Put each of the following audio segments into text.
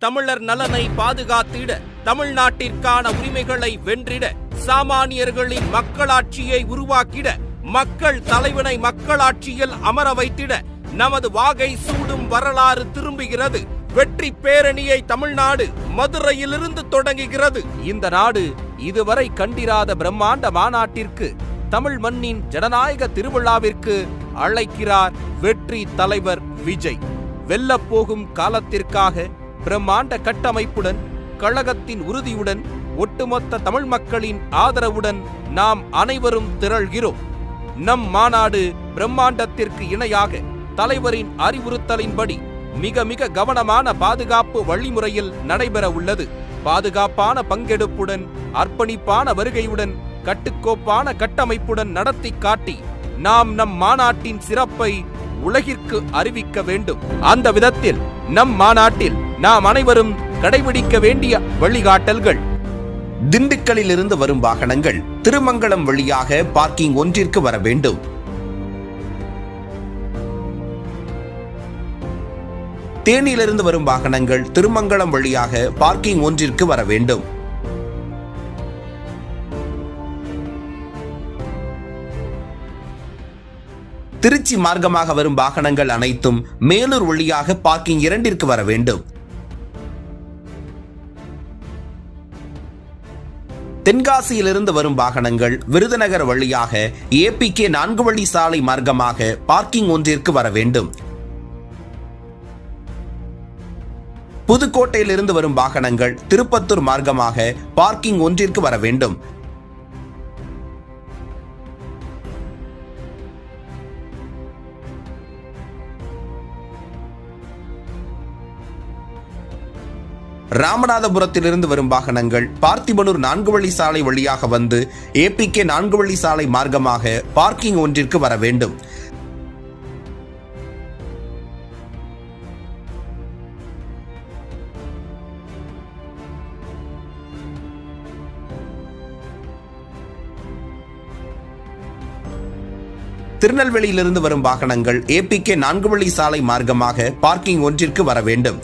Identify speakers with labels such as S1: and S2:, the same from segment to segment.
S1: தமிழர் நலனை பாதுகாத்திட, தமிழ்நாட்டிற்கான உரிமைகளை வென்றிட, சாமானியர்களின் மக்களாட்சியை உருவாக்கிட, மக்கள் தலைவனை மக்களாட்சியில் அமர வைத்திட நமது வாகை சூடும் வரலாறு திரும்புகிறது. வெற்றி பேரணியை தமிழ்நாடு மதுரையிலிருந்து தொடங்குகிறது. இந்த நாடு இதுவரை கண்டிராத பிரம்மாண்ட மாநாட்டிற்கு, தமிழ் மண்ணின் ஜனநாயக திருவிழாவிற்கு அழைக்கிறார் வெற்றி தலைவர் விஜய். வெல்லப்போகும் காலத்திற்காக பிரம்மாண்ட கட்டமைப்புடன், கழகத்தின் உறுதியுடன், ஒட்டுமொத்த தமிழ் மக்களின் ஆதரவுடன் நாம் அனைவரும் திரள்கிறோம். நம் மாநாடு பிரம்மாண்டத்திற்கு இணையாக தலைவரின் அறிவுறுத்தலின்படி மிக மிக கவனமான பாதுகாப்பு வழிமுறையில் நடைபெற உள்ளது. பாதுகாப்பான பங்கெடுப்புடன், அர்ப்பணிப்பான வருகையுடன், கட்டுக்கோப்பான கட்டமைப்புடன் நடத்தி காட்டி நாம் நம் மாநாட்டின் சிறப்பை உலகிற்கு அறிவிக்க வேண்டும். அந்த விதத்தில் நம் மாநாட்டில் நாம் அனைவரும் கடைபிடிக்க வேண்டிய வழிகாட்டல்கள்:
S2: திண்டுக்கல்லில் இருந்து வரும் வாகனங்கள் திருமங்கலம் வழியாக பார்க்கிங் ஒன்றிற்கு வர வேண்டும். தேனியிலிருந்து வரும் வாகனங்கள் திருமங்கலம் வழியாக பார்க்கிங் ஒன்றிற்கு வர வேண்டும். திருச்சி மார்க்கமாக வரும் வாகனங்கள் அனைத்தும் மேலூர் வழியாக பார்க்கிங் 2ற்கு வர வேண்டும். தென்காசியிலிருந்து வரும் வாகனங்கள் விருதுநகர் வழியாக APK 4 வழி சாலை மார்க்கமாக பார்க்கிங் ஒன்றிற்கு வர வேண்டும். புதுக்கோட்டையிலிருந்து வரும் வாகனங்கள் திருப்பத்தூர் மார்க்கமாக பார்க்கிங் ஒன்றிற்கு வர வேண்டும். ராமநாதபுரத்திலிருந்து வரும் வாகனங்கள் பார்த்திபனூர் 4 வழி சாலை வழியாக வந்து APK 4 வழி சாலை மார்க்கமாக பார்க்கிங் ஒன்றிற்கு வர வேண்டும். திருநெல்வேலியிலிருந்து வரும் வாகனங்கள் APK 4 வழி சாலை மார்க்கமாக பார்க்கிங் ஒன்றிற்கு வர வேண்டும்.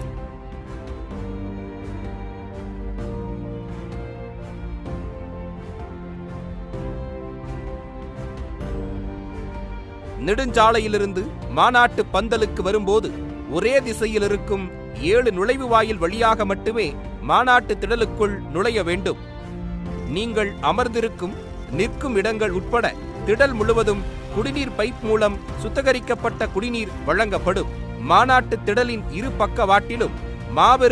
S1: நெடுஞ்சாலையிலிருந்து மாநாட்டு பந்தலுக்கு வரும்போது ஒரே திசையில் இருக்கும் 7 நுழைவு வாயில் வழியாக மட்டுமே மாநாட்டு திடலுக்குள் நுழைய வேண்டும். நீங்கள் அமர்ந்திருக்கும், நிற்கும் இடங்கள் உட்பட திடல் முழுவதும் குடிநீர் பைப் மூலம் சுத்திகரிக்கப்பட்ட குடிநீர் வழங்கப்படும். மாநாட்டு திடலின் இரு பக்கவாட்டிலும் மாபெரும்